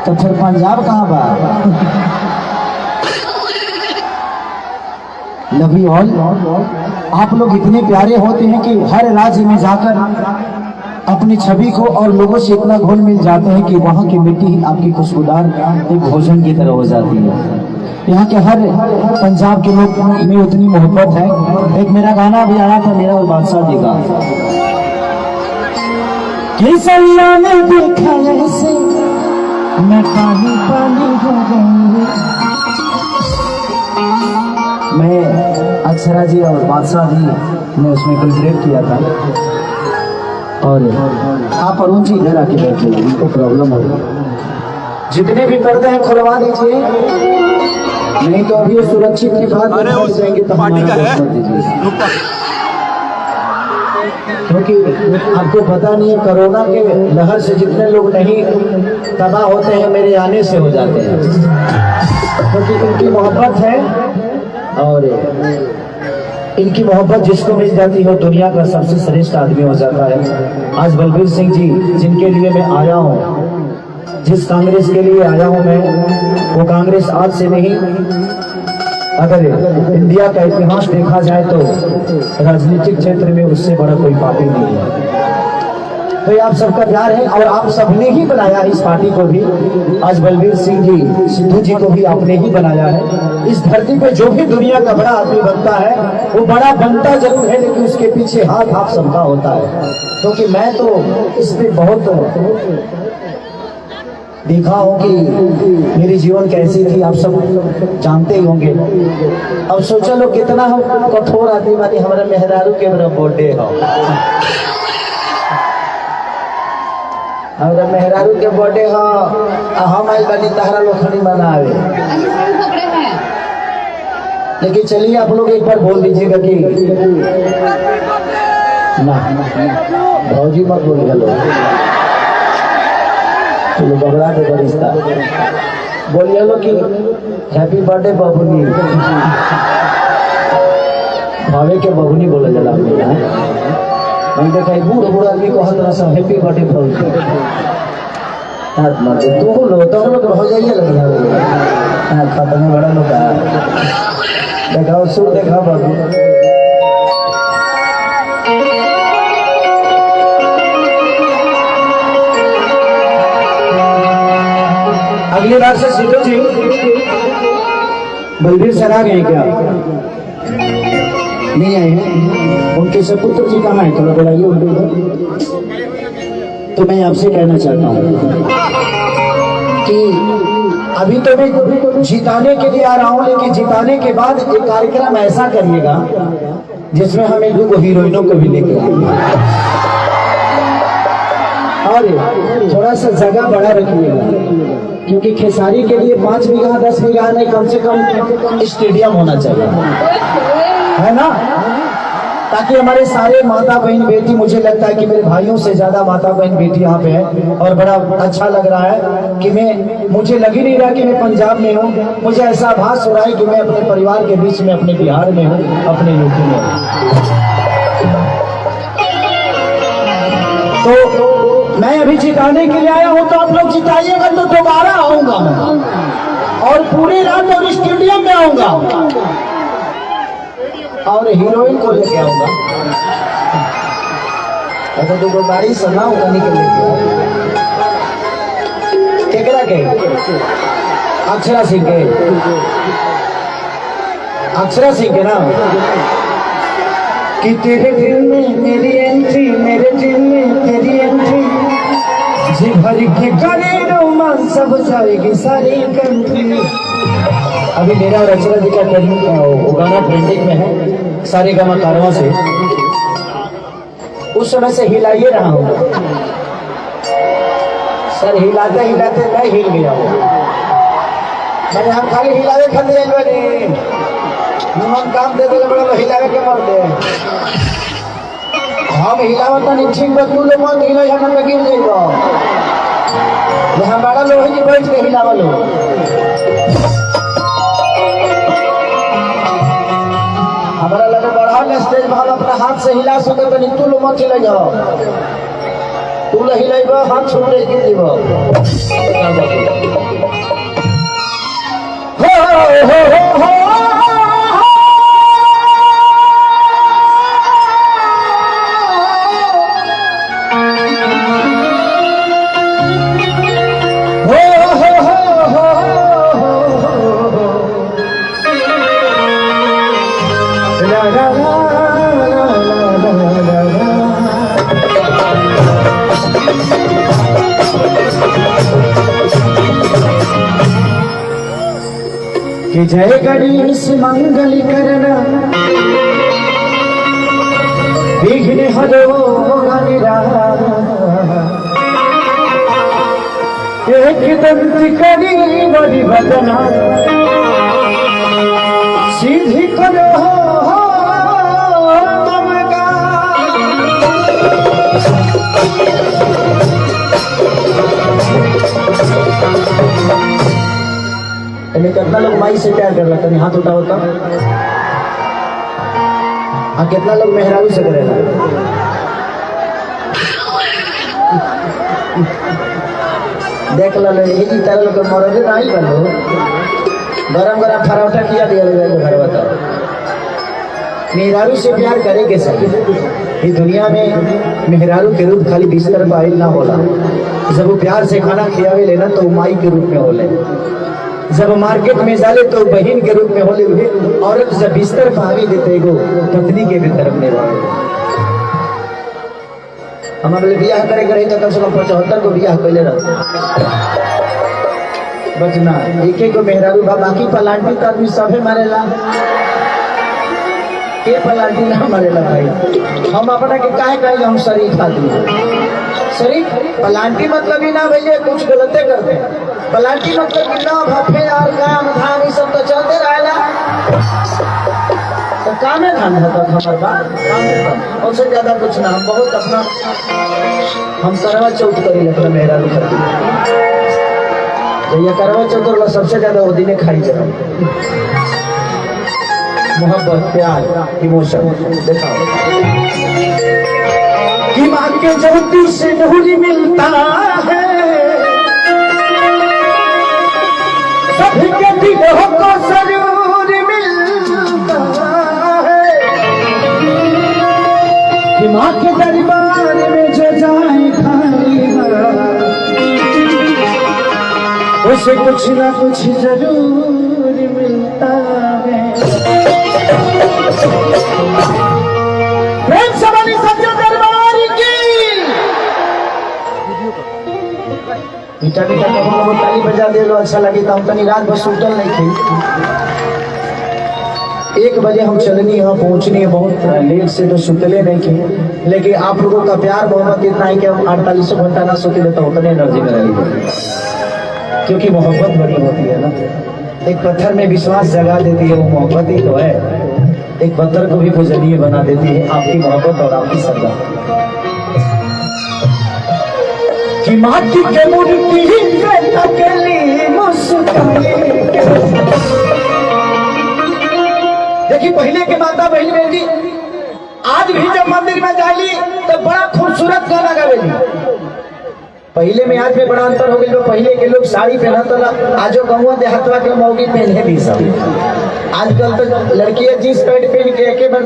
तो फिर पंजाब कहाँ बा? Love you all. आप लोग इतने प्यारे होते हैं कि हर राज्य में जाकर अपनी छवि को और लोगों से इतना घुल मिल जाते हैं कि वहाँ की मिट्टी ही आपकी खुशबूदार एक भोजन की तरह हो जाती है। यहाँ के हर पंजाब के लोग में उतनी मोहब्बत है। एक मेरा गाना भी आया था, मेरा और बादशाह जी का, कि सैया ने देखा ऐसे मैं पानी पानी हो गई। मैं अक्षरा जी और बादशाह जी ने उसमें कोलैबोरेट किया था। और आप अरुण जी इधर आके बैठे, उनको प्रॉब्लम हो रही। जितने भी पर्दे हैं खुलवा दीजिए, नहीं तो अभी सुरक्षित के बाद जाएंगे तो हमारा क्योंकि आपको पता नहीं है, कोरोना के लहर से जितने लोग नहीं तबाह होते हैं मेरे आने से हो जाते हैं, क्योंकि इनकी मोहब्बत है। और इनकी मोहब्बत जिसको मिल जाती है दुनिया का सबसे श्रेष्ठ आदमी हो जाता है। आज बलबीर सिंह जी जिनके लिए मैं आया हूँ, जिस कांग्रेस के लिए आया हूँ मैं, वो कांग्रेस आज से नहीं, अगर इंडिया का इतिहास देखा जाए तो राजनीतिक क्षेत्र में उससे बड़ा कोई पार्टी नहीं है। तो ये आप सबका प्यार है और आप सबने ही बनाया इस पार्टी को भी। आज बलबीर सिंह जी, सिद्धू जी को भी आपने ही बनाया है। इस धरती पे जो भी दुनिया का बड़ा आदमी बनता है वो बड़ा बनता जरूर है, लेकिन उसके पीछे हाथ आप सबका होता है। क्योंकि मैं तो इस पे बहुत देखा हो कि मेरी जीवन कैसी थी, आप सब जानते ही होंगे। अब सोचो लो कितना हम कठोर आदमी वाली हमारे मेहरारू के मेरा बर्थडे हो, हमारे मेहरारू के बर्थडे हो, हम आई बनी तहरा लोखनी मनावे। लेकिन चलिए आप लोग एक बार बोल दीजिएगा कि ना भौजी मत बोलिए, हेलो चलो बगड़ा दे बरिश्ता, बोलिए लो कि हैप्पी बर्थडे बबुनी। भावे के बबुनी बोला जला हम देखा बूढ़ बूढ़ आदमी को हर तरह से हैप्पी बर्थडे बोल तू लो तो हम लोग हो जाइए लग जाओ खत्म बड़ा लोग देखाओ सुर देखा बाबू। अगली बार से सिद्धू जी बलबीर सर आ गए क्या? नहीं आए हैं। उनके सपुत्र जी कहाँ है? थोड़ा बुलाइए उनको। तो मैं आपसे कहना चाहता हूँ कि अभी तो मैं जिताने के लिए आ रहा हूँ, लेकिन जिताने के बाद एक कार्यक्रम ऐसा करिएगा जिसमें हम एक दो हीरोइनों को भी लेके आएंगे और थोड़ा सा जगह बड़ा रखिएगा, क्योंकि खेसारी के लिए 5 बीघा 10 बीघा नहीं, कम से कम स्टेडियम होना चाहिए, है ना? ताकि हमारे सारे माता बहन बेटी, मुझे लगता है कि मेरे भाइयों से ज्यादा माता बहन बेटी यहाँ पे है और बड़ा अच्छा लग रहा है कि मुझे लग ही नहीं रहा कि मैं पंजाब में हूँ। मुझे ऐसा आभास हो रहा है कि मैं अपने परिवार के बीच में अपने बिहार में हूँ, अपने यूपी में हूँ। तो मैं अभी जिताने के लिए आया हूँ, तो आप लोग जिताइएगा तो दोबारा आऊंगा मैं और पूरी रात और स्टेडियम में आऊंगा और हीरोइन को लेके आऊंगा। अगर तो गाड़ी सुनाऊंगा निकल केकरा के अक्षरा सिंह के, अक्षरा सिंह के नाम कि तेरे दिल में मेरी एंट्री, मेरे दिल में तेरी एंट्री, जी भर के करे रोमांस सब जाएगी सारी कंट्री। अभी मेरा और अक्षरा जी का गाना ट्रेंडिंग में है सारे गामा कारवा से, उस समय से हिलाइए रहा हूँ सर, हिलाते हिलाते मैं हिल गया हूँ। मैंने हम खाली हिलावे खाते निमन काम दे दे बड़ा हिलावे के मर दे, हम हिलावत नहीं ठीक बतू लो मत हिला हम गिर जाइबो, हमारा लोग ही बैठ के हिलावा लो। हमारा लगे बढ़ा स्टेज भाव अपना हाथ से हिला सके तो नितु लो मत हिला जाओ, तू लही लइबा हाथ छोटे गिर जीबो हो कि जय गणेश मंगल करना विघ्न हरो एक दंत करी बड़ी बदना सीधी करो कितना लोग माई से प्यार कर रहा था हाथ उठाओ तो हाँ कितना लोग मेहराबी से करेगा देख लो यही तरह लोग मरदे नहीं कर लो गरम गरम फरौठा किया दिया घर बताओ मेहरारू से प्यार करे के सब ये दुनिया में मेहरारू के रूप खाली बिस्तर पर ना होला जब वो प्यार से खाना खियावे लेना तो माई के रूप में होले जब मार्केट में जाले तो बहन के रूप में होले हुए औरत जब बिस्तर पावी देते गो पत्नी के भी तरफ में हमारे ब्याह करे रही तो कम से कम 75 को ब्याह कैले रह बचना एक को मेहरारू बा बाकी पलांटी तो आदमी सभे मारेला के पलांटी ना मारेला भाई हम अपना के काहे कहे हम शरीफ आदमी शरीफ पलांटी मतलब ही ना भैया कुछ गलते करते पलांटी मतलब कि ना भफे और काम धाम ये सब तो चलते रहेला तो कामे धाम है तो हमारे बात उससे ज्यादा कुछ ना हम बहुत अपना हम करवा चौथ करी लगता मेहरा करती तो ये करवा चौथ वाला सबसे ज्यादा वो दिन खाई जाए मोहब्बत प्यार इमोशन दिखाओ कि माँ के ज्योति से नूर मिलता है सभी के दिलों को जरूर मिलता है कि माँ के दरबार में जो जाए खाएगा उसे कुछ ना कुछ जरूर मिलता है प्रेम से बनी सच्चे दरबार की मीठा मीठा कहो ताली बजा दे लो अच्छा लगे तो हम तनी रात भर सुतल नहीं थी 1 बजे हम चलनी यहाँ पहुँचनी है बहुत लेट से तो सुतले नहीं थे लेकिन आप लोगों का प्यार मोहब्बत इतना है कि हम 48 घंटा ना सोते तो उतने एनर्जी में रही क्योंकि मोहब्बत बड़ी होती है ना एक पत्थर में विश्वास जगा देती है वो मोहब्बत ही तो है एक पत्थर को भी पूजनीय बना देती है आपकी मोहब्बत और आपकी श्रद्धा कि माटी के मूर्ति अकेली मुस्कान देखिए पहले के माता बहन बेटी आज भी जब मंदिर में जाली तो बड़ा खूबसूरत गाना गावेली पहले में आज में बड़ा अंतर हो गया पहले के लोग साड़ी पहना आज गहुआ देहातवा के मौगी पहने भी सब आजकल तो लड़कियां जींस पैंट पहन के एक बार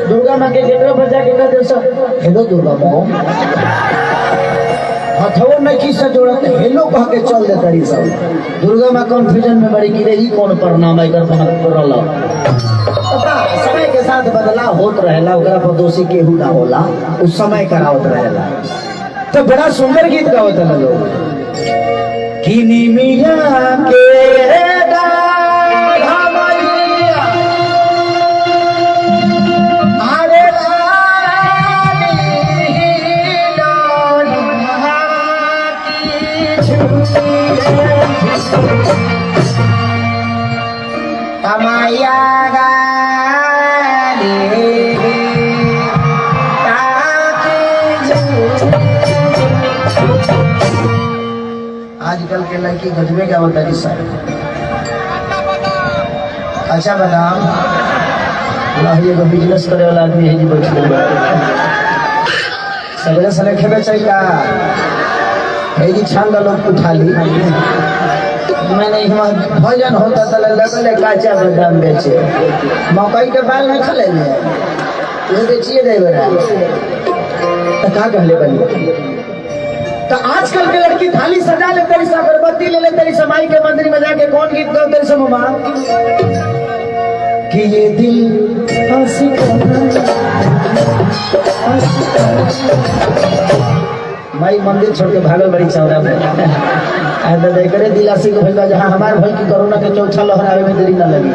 दुर्गा माँ के गेटवा पर जाके कहते हेलो दुर्गा माँ हथवा नहीं की से जोड़त हेलो कह के चल देता रही सब दुर्गा माँ कंफ्यूजन में बड़ी की रही कौन प्रणाम है कर समय के साथ बदलाव होत रहेला ओकरा पर दोषी केहू ना होला उस समय करावत रहेला तो बड़ा सुंदर गीत गावत है लोग किनी मिया के आजकल के लड़की गजबे क्या होता है सर अच्छा बताओ ये बिजनेस करे वाला आदमी है जी बैठ सवेरे सवेरे खेबे चाहिए जी छान लोग उठा ली मैंने भोजन होता तो लगले काचा बादाम बेचे मकई के बाल नहीं खले ये बेचिए दे बेरा तो का कहले बनी तो आजकल के लड़की थाली सजा ले तेरी से अगरबत्ती ले तेरी समाई के मंदिर में जाके कौन गीत गाओ तेरी से मुमा कि ये दिल माई मंदिर छोड़ के भागल बड़ी चौरा में करे दिलासी को भैया जहाँ हमारे भाई की कोरोना के चौथा लहर आवे में देरी न लगी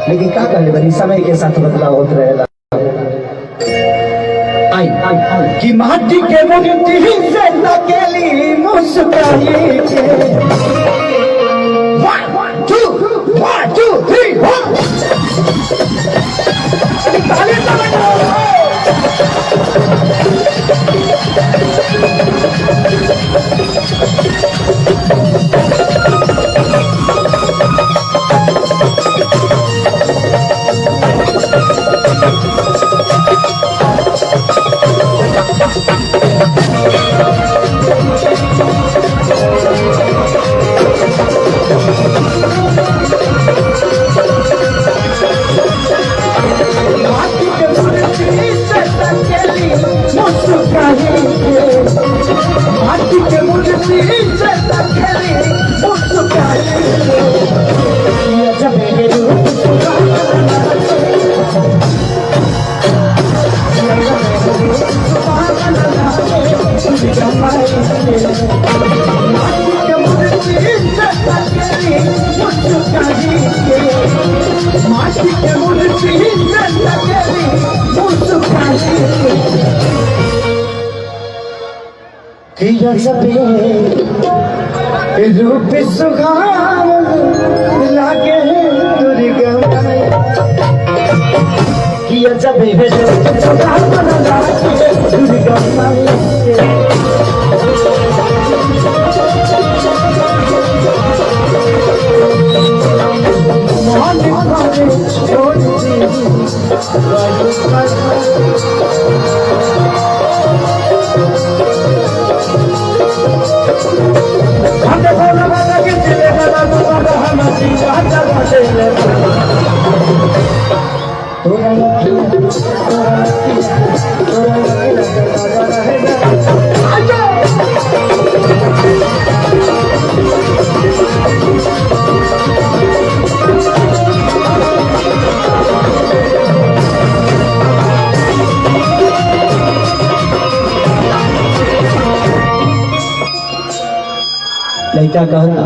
लेकिन क्या कहले बनी समय के साथ बदलाव होते रहेगा कि माटी के मूर्ति से तकेली मुस्काई के 1 2 3 रूप सुहावन लागे दुर्गा किया जब सुहावन लागे दुर्गा लड़का कहता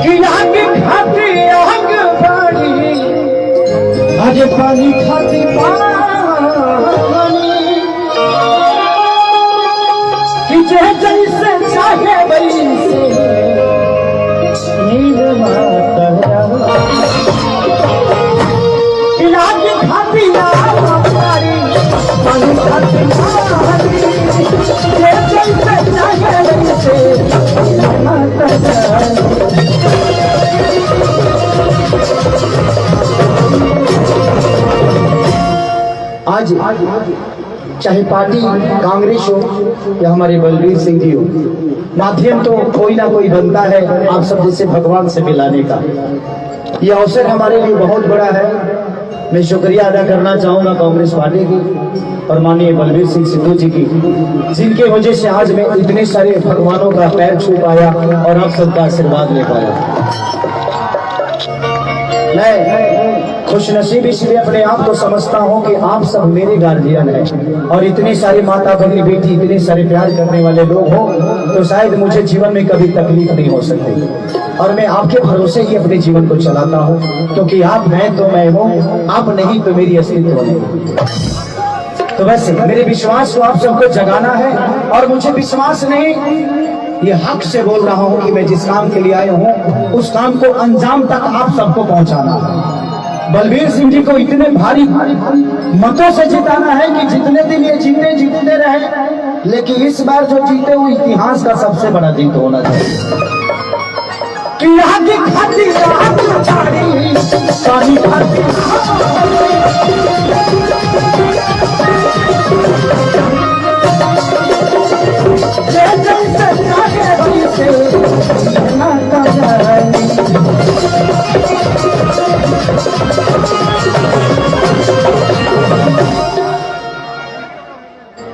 कि आग खाती आग बाड़ी आज पानी खाती पानी कि जैसे चाहे वैसे नींद माता कि आग खाती आग बाड़ी पानी खाती पानी आज चाहे पार्टी कांग्रेस हो या हमारे बलबीर सिंह जी हो, माध्यम तो कोई ना कोई बनता है आप सब जैसे भगवान से मिलाने का। यह अवसर हमारे लिए बहुत बड़ा है। मैं शुक्रिया अदा करना चाहूंगा कांग्रेस पार्टी की और माननीय बलबीर सिंह सिद्धू जी की, जिनके वजह से आज मैं इतने सारे भगवानों का पैर छू पाया और आप सबका आशीर्वाद ले पाया। मैं खुशनसीब इसलिए अपने आप को समझता हूँ कि आप सब मेरे गार्जियन हैं और इतनी सारी माता बहनी बेटी इतने सारे प्यार करने वाले लोग हो तो शायद मुझे जीवन में कभी तकलीफ नहीं हो सकती। और मैं आपके भरोसे ही अपने जीवन को चलाता हूँ, क्योंकि आप हैं तो मैं हूँ, आप नहीं तो मेरी अस्तित्व नहीं। तो वैसे मेरे विश्वास को आप सबको जगाना है और मुझे विश्वास नहीं, ये हक से बोल रहा हूँ कि मैं जिस काम के लिए आया हूँ उस काम को अंजाम तक आप सबको पहुँचाना है। बलबीर सिंह जी को इतने भारी मतों से जिताना है कि जितने दिन ये जीतते रहे, लेकिन इस बार जो जीते वो इतिहास का सबसे बड़ा जीत होना चाहिए। कि आगे खाती रात चारी सारी खाती जैसे जागे वैसे ना जानी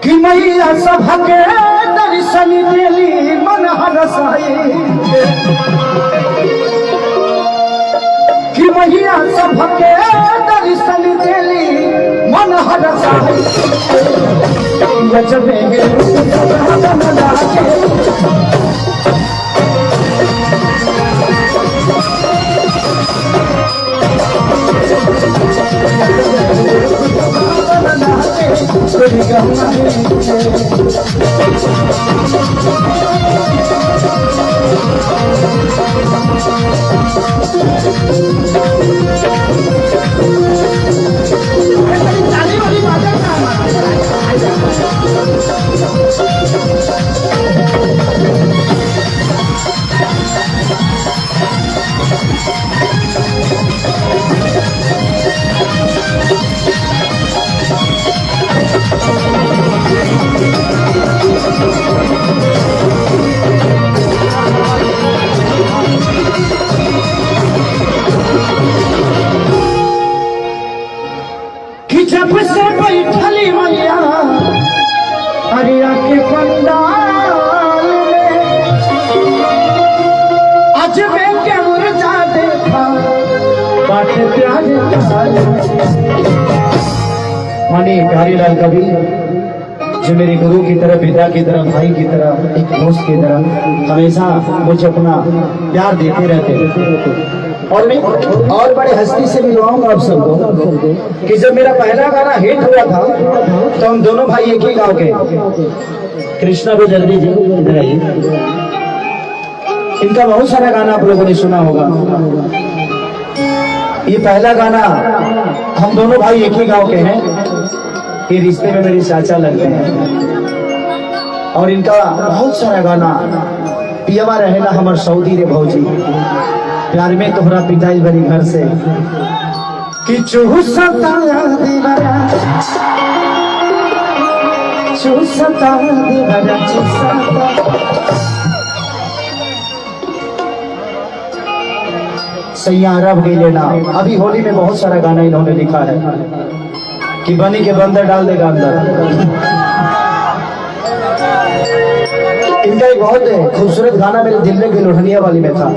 कि मैया सभा के दर्शन देली मन हरसाई कि मैया सभा के दर्शन देली मन हरसाई गजबे जब से बैठली मैया अरिया के पंडाल में अजबे के मुर्जा देखा बाटे प्यार मानी प्यारीलाल कवि जो मेरे गुरु की तरह, पिता की तरह, भाई की तरह, एक दोस्त की तरह हमेशा मुझे अपना प्यार देते रहते और मैं और बड़े हस्ती से मिलवाऊंगा आप सबको कि जब मेरा पहला गाना हिट हुआ था तो हम दोनों भाई एक ही गांव के, कृष्णा को जल्दी जी इधर आइए। इनका बहुत सारा गाना आप लोगों ने सुना होगा। ये पहला गाना हम दोनों भाई एक ही गांव के हैं, ये रिश्ते में मेरी चाचा लगते हैं। और इनका बहुत सारा गाना पियवा रहेला हमार सऊदी रे भौजी प्यार में तोहरा पिटाई बनी घर से कि चूसता दीवारा चूसता दीवारा चूसता। सैया रब गई लेना। अभी होली में बहुत सारा गाना इन्होंने लिखा है कि बनी के बंदर डाल देगा अंदर। इनका एक बहुत खूबसूरत गाना मेरे दिल में लोहनिया वाली में था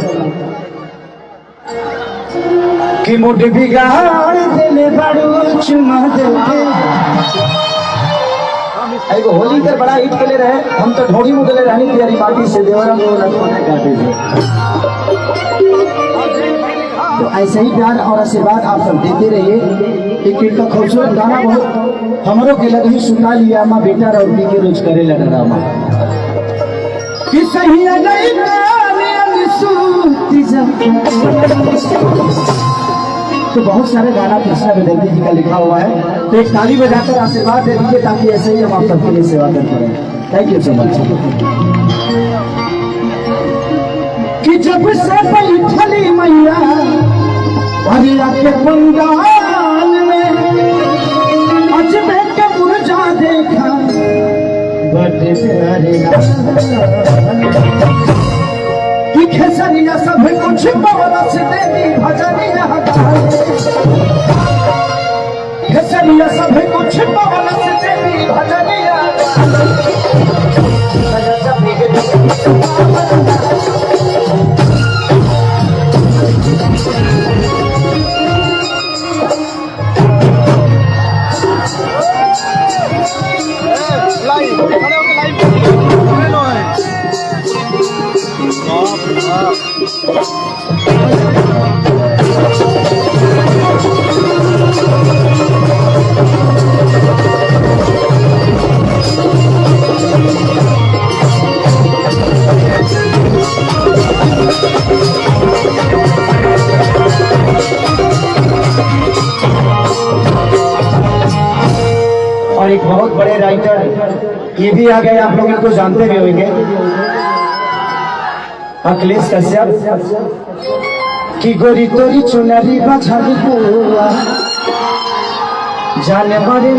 कि मुझ बिगाड़ देले बड़ू चुमा देके। एगो होली कर बड़ा हिट के रहे, हम तो ढोड़ी मुदले रहनी प्यारी माटी से देवरा काटे थे। तो ऐसे ही प्यार और आशीर्वाद आप सब देते रहिए। एक इनका खूबसूरत गाना बहुत हमरों के लग ही सुना लिया माँ बेटा रौटी के रोज करे लगा रामा कि सही तो बहुत सारे गाना कृष्णा विदर्भी जी का लिखा हुआ है। तो एक ताली बजाकर आशीर्वाद दे दीजिए ताकि ऐसे ही हम आप सबके लिए सेवा करते रहें। Thank you so much. कि जब से बैठली मैया हरिया के पंडाल में अजबे के मुर्जा देखा बड़े प्यारे कि खेसरिया सब कुछ पवला से देवी भजनिया खेसरिया सब कुछ पवला से देवी भजनिया। और एक बहुत बड़े राइटर ये भी आ गए, आप लोग इनको जानते भी होंगे। अखिलेश कश्यप की गोरी तोरी चुनरी बछड़ी हुआ जाने बड़े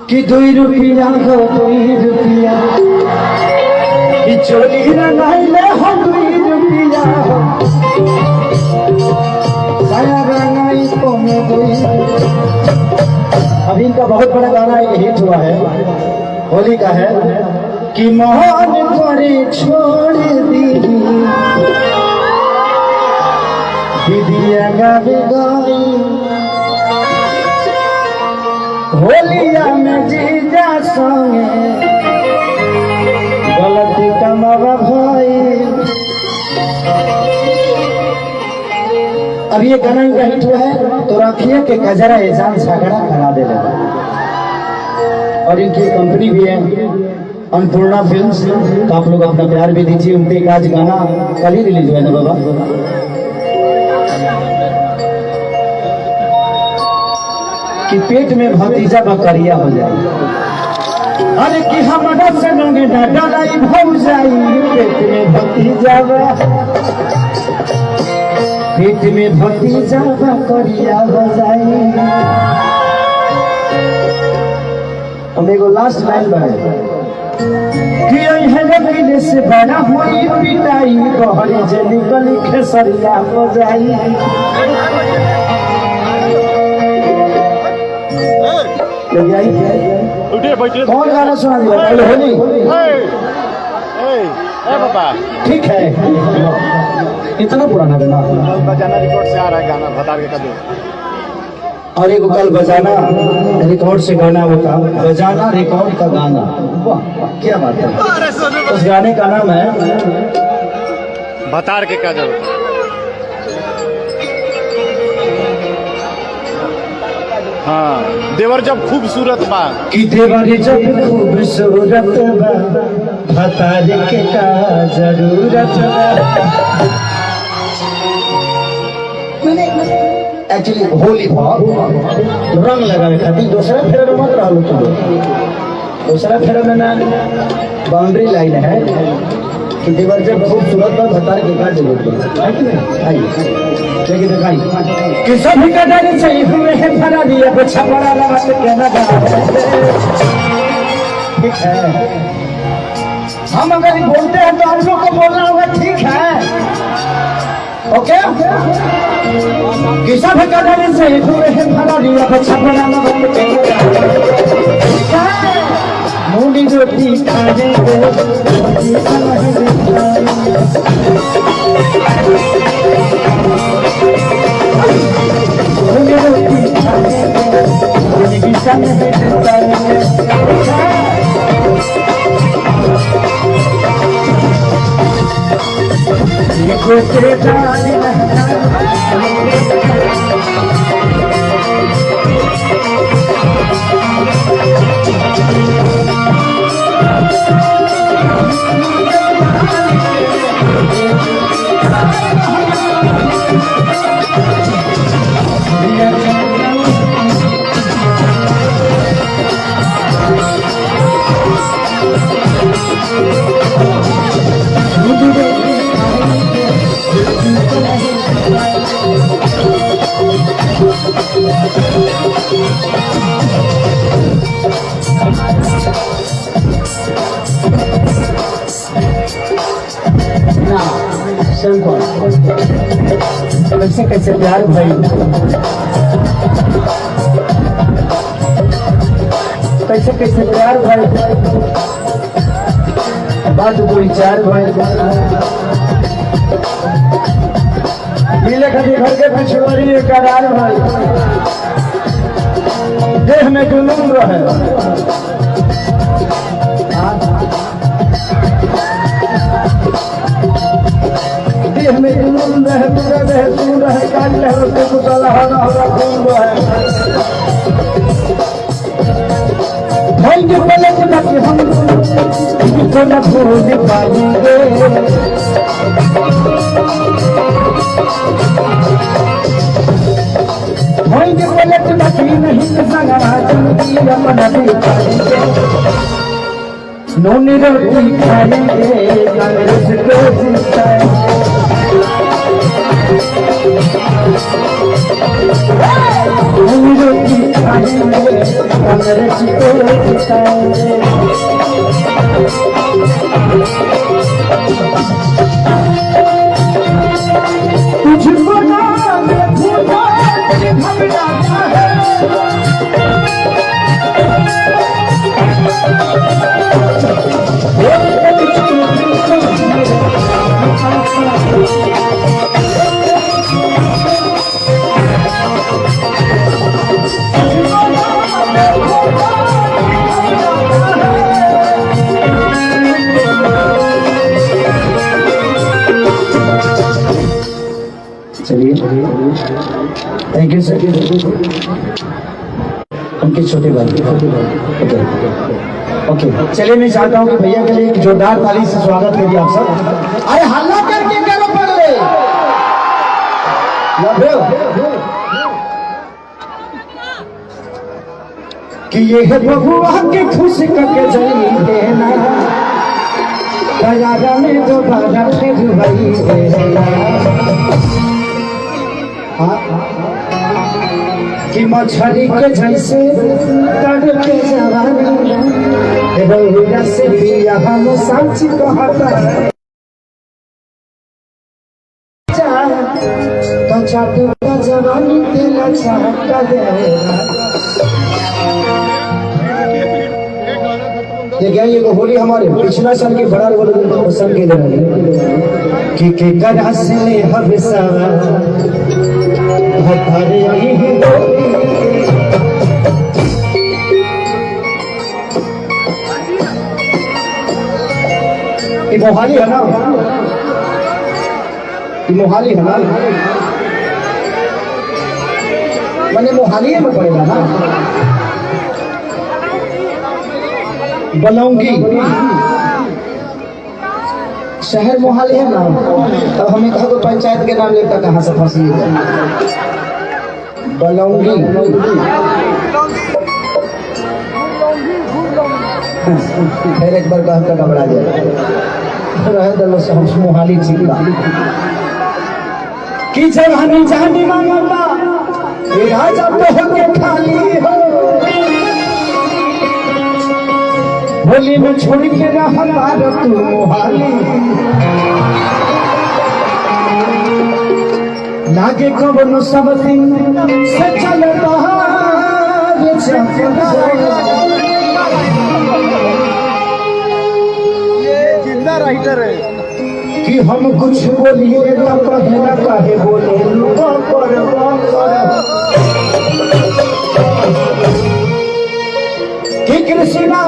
कि 2 रुपया हो 2 रुपया कि चोली रंगाइले हो 2 रुपया हो साया रंगाई को में 2। अभी इनका बहुत बड़ा गाना हिट हुआ है, होली का है कि मोहन करे छोड़ दी दीदिया गावे गाई होलिया में जीजा संगे गलती कमावा भाई। अब ये गाना इनका हिट हुआ है तो रखिए कि गजरा एजान झगड़ा करा दे लगा। और इनकी कंपनी भी है अन्नपूर्णा फिल्म्स, तो आप लोग अपना प्यार भी दीजिए। उनके एक आज गाना कल ही रिलीज हुआ है ना बाबा, कि पेट में भतीजा बकरिया हो जाए। अरे कि हमारा से नंगे डाटा लाई भौ जाई, पेट में भतीजा पेट में भतीजा बकरिया हो जाए। अब एगो लास्ट लाइन बने कि है से बड़ा हुई पिटाई बहरी जे निकली खेसरिया हो जाई। कौन गाना सुना दिया पहले होली? ठीक है, इतना पुराना गाना बजाना रिकॉर्ड से आ रहा है, गाना बता के कभी। और एक कल बजाना रिकॉर्ड से गाना होता, बजाना रिकॉर्ड का गाना। वाह क्या बात है। उस गाने का नाम है बतार के क्या जरूरत। हाँ, देवर जब खूबसूरत बा कि देवर जब खूबसूरत बा बतार के का जरूरत बा। एक्चुअली होली रंग लगावे खातिर दूसरा फेरा में मत रहो तुम। दूसरा फेरा में ना बाउंड्री लाइन है कि देवर जब खूबसूरत बा बतार के का जरूरत है कि नहीं? लेकिन दिखाई कि सभी का डर चाहिए हुए हैं भरा दिया बच्चा बड़ा लगा के ना ठीक है। हम अगर बोलते हैं तो आप लोग को बोलना होगा ठीक है, ओके? कि सभी का डर चाहिए हुए हैं भरा दिया बच्चा बड़ा लगा के मूली रोटी खाने कैसे कैसे प्यार भाई, कैसे कैसे प्यार भाई, बात कोई चार भाई मिले कभी घर के पिछवाड़ी करार भाई, देह में जुनून रहे। देह में जुनून रहे, पूरा रहे, तू रहे, काट रहे, उसके कुतला हरा हरा खून रहे। भाई के पलक लगे हम तो न भूल पाएंगे। भाई के पलक लगे नहीं सगा जिंदगी अपना भी पाएंगे। नूनी रोटी खाएंगे कांग्रेस को जिताएंगे। नूनी रोटी खाएंगे कांग्रेस को जिताएंगे। तुझको नाम भूला घबराता है। चलिए थैंक यू सर। उनके छोटे भाई ओके चलिए मैं चाहता हूँ कि भैया के लिए एक जोरदार ताली से स्वागत करिए आप सब। अरे हल्ला करके करो पगले कि ये है बबुआ के खुश करके जली देना दयारा में दोबारा फिर वही देना। कि मछली के जैसे तड़के जवानी बहुरा से पिया हम सच कहता तो चाटू का जवानी तेला चाहता दे। देखिए ये होली हमारे पिछला साल के बड़ा पसंद के लिए कि गधा से हमेशा मोहाली है ना, मोहाली है ना, मैंने मोहाली में पड़ेगा ना। बलौंगी शहर मोहाली है ना। तब हमें कहा तो पंचायत के नाम लेकर कहाँ से फंसी है बलौंगी। फिर एक बार कहा घबरा जाए रहे दलों से हम मोहाली चिल्ला कि जवानी जानी मांगता ये राजा तो होके खाली हो। होली में छोड़ के रहा तू मोहाली लागे कबनो सब दिन से चलता ये जिंदा राइटर है कि हम कुछ बोलिए तो कहे ना कहे बोले कि कृष्णा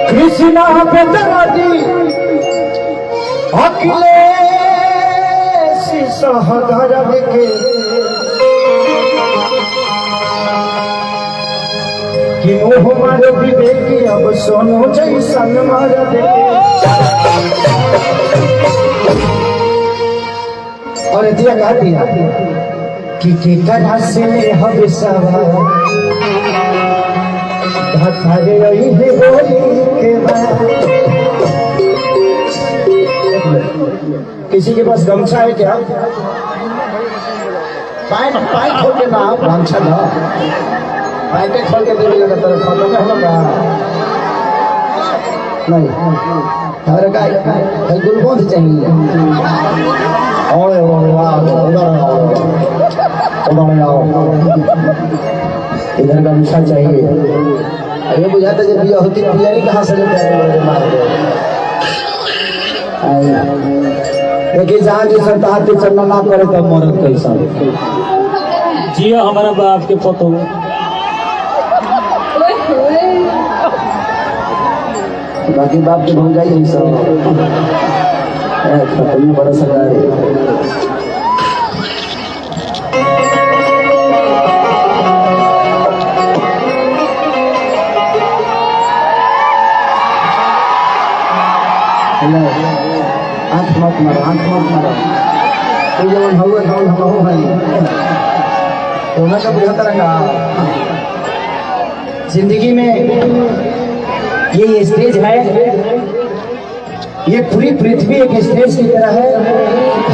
कृष्णा बेदरादी अखिलेश सहधर के कि मोह मारो विवेकी अब सोनो जैसन मार दे। और दिया कहा दिया कि कथा से हमेशा किसी के पास गमछा है क्या? पैंट खोल के ना गमछा ना पैंट खोल के दे लगा तरफ फोटो में हम नहीं हमारे का गुलबोध चाहिए। और इधर गमछा चाहिए। ये बुझाता जब ये होती पियारी कहाँ से देखिए जहाँ जैसा ताते चलना ना करे तब मरद कैसा जियो हमारा बाप के फोटो बाकी बाप के भूल जाइए सब बड़ा सरदार है। आंख मत मारो, आंख मत मारो। तो जवन हुआ कौन हम हो भाई तो ना सब बुझा तरह का जिंदगी में ये स्टेज है, ये पूरी पृथ्वी एक स्टेज की तरह है।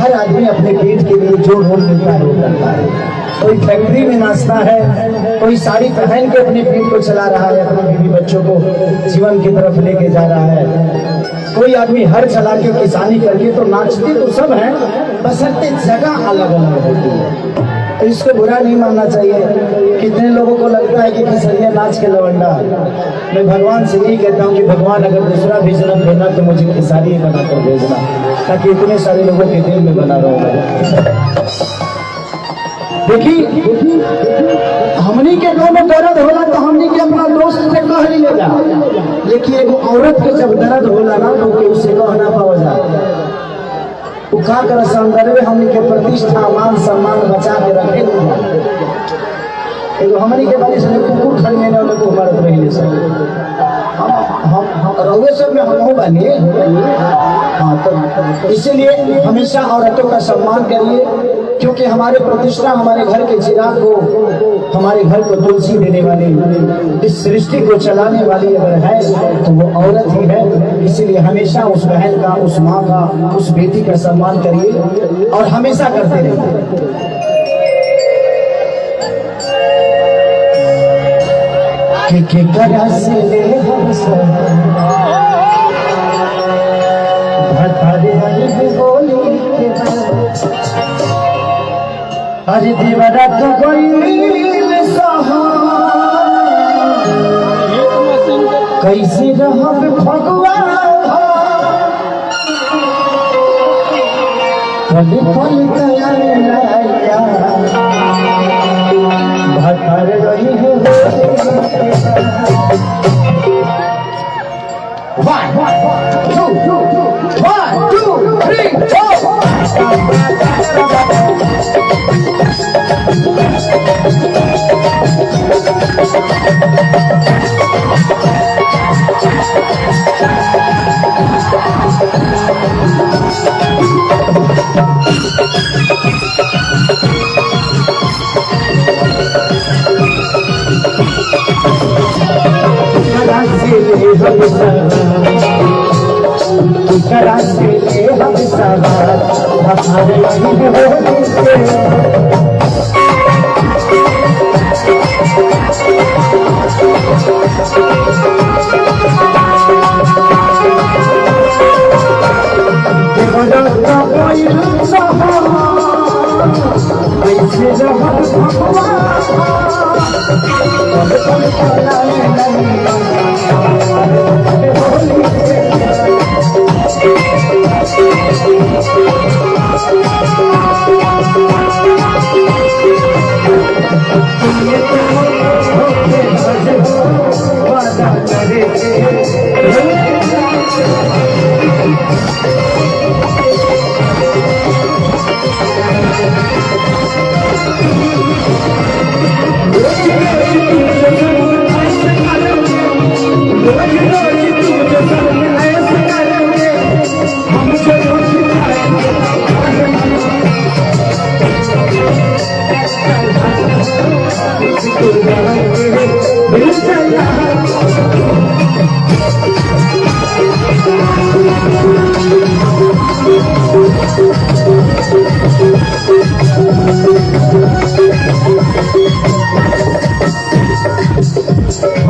हर आदमी अपने पेट के लिए जो ढोल मिलता है वो करता है। कोई फैक्ट्री में नाचता है, कोई साड़ी पहन के अपने पेट को चला रहा है, अपने बीवी बच्चों को जीवन की तरफ लेके जा रहा है। कोई आदमी हर चला के किसानी करके, तो नाचते तो सब हैं, बशर्ते जगह अलग अलग होती है। तो इसको बुरा नहीं मानना चाहिए। कितने लोगों को लगता है कि केसरिया नाच के लवंडा। मैं भगवान से यही कहता हूँ कि भगवान अगर दूसरा भी जन्म देना तो मुझे केसरी बनाकर भेजना, ताकि इतने सारे लोगों के दिल में बना रहूंगा। देखिए हमनी के दोनों दर्द होला तो हमनी के अपना दोस्त से कह ही ले जा। देखिए एगो औरत के जब दर्द होला ना तो उससे कहना पाओ जा वो का कर सौंदर्य हमनी के प्रतिष्ठा मान सम्मान बचा के रखे। एगो हमनी के बारे से कुकुर खड़ने वाले को मरद रही सब हम रहुए सब में हम बने। हाँ तो इसीलिए हमेशा औरतों का सम्मान करिए, क्योंकि हमारे प्रतिष्ठा, हमारे घर के चिराग को, हमारे घर को तुलसी देने वाली, इस सृष्टि को चलाने वाली अगर है तो वो औरत ही है। इसीलिए हमेशा उस बहन का, उस माँ का, उस बेटी का सम्मान करिए और हमेशा करते रहिए। के करा से ले हम सब भटरे वाली बोली के आज दीवारा तो गईल सहा कैसे रहब भगवान पल पल तैयार भटरे रही है। One, two, three, four. करा से ले हम सवार हमारे नहीं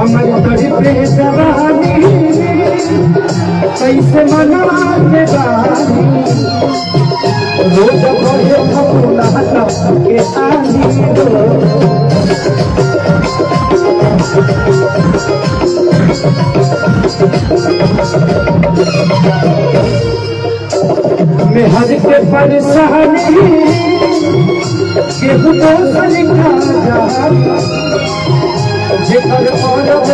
हमारी बड़ी बेजवानी कैसे मनाने वाली रोज भरे फूला के आनी में हर के परेशानी केहू तो लिखा जा जेकर औरत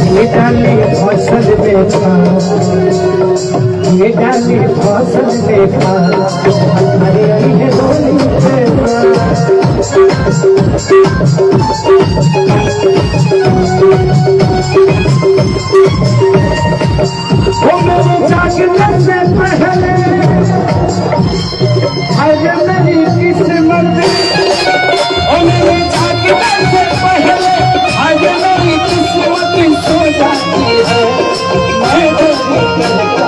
ये डाली फसल देखा, ये डाली फसल देखा हमारे है वो मेरे जागने से पहले आज मेरी किस्मत, वो मेरे जागने से पहले आज मेरी किस्मत सो जाती है। मैं जो भी करता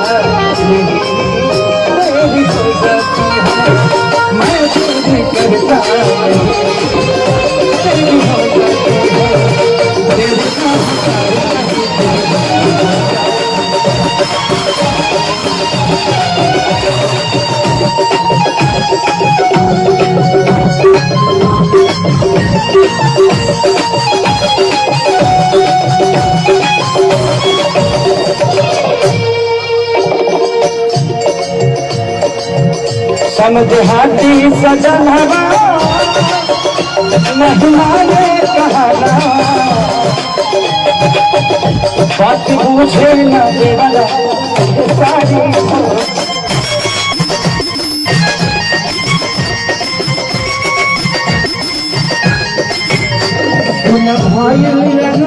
मेरी सो जाती है, मैं जो भी करता तेरी हो जाती है, तेरी समझ हाथी सजन हवा नहीं माने कहना, बात पूछे न देवला सारी भाई